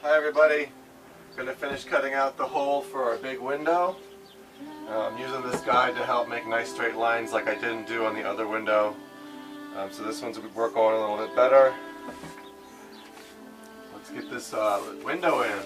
Hi everybody. Going to finish cutting out the hole for our big window. I'm using this guide to help make nice straight lines like I didn't do on the other window. So this one's work going a little bit better. Let's get this window in.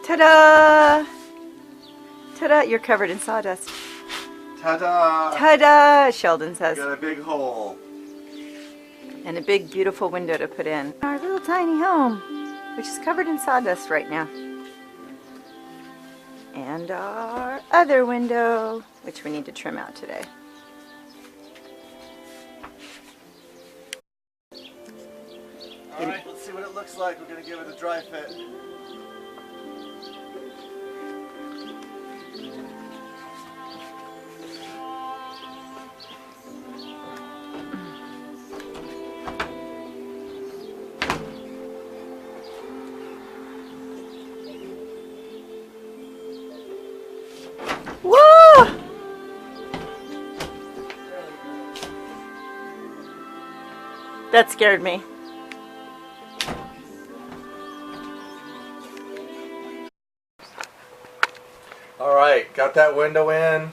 Ta-da! Ta-da! You're covered in sawdust. Ta-da! Ta-da! Sheldon says. Got a big hole. And a big, beautiful window to put in. Our little tiny home, which is covered in sawdust right now. And our other window, which we need to trim out today. Alright, let's see what it looks like. We're going to give it a dry fit. Woo! That scared me. Alright, got that window in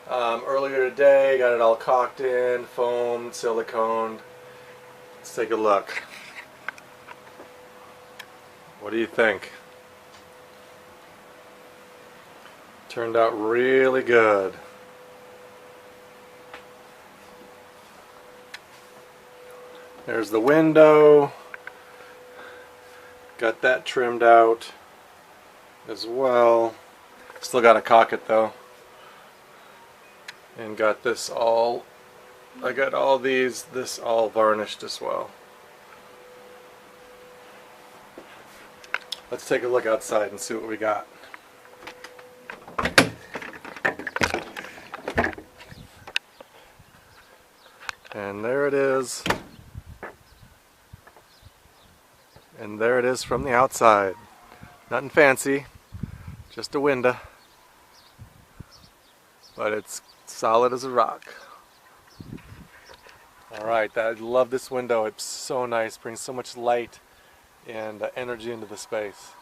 earlier today, got it all caulked in, foamed, siliconed. Let's take a look. What do you think? Turned out really good. There's the window. Got that trimmed out as well. Still got to caulk it though. And got this all, I got all this all varnished as well. Let's take a look outside and see what we got. And there it is. And there it is from the outside. Nothing fancy, just a window. But it's solid as a rock. Alright, I love this window. It's so nice, brings so much light and energy into the space.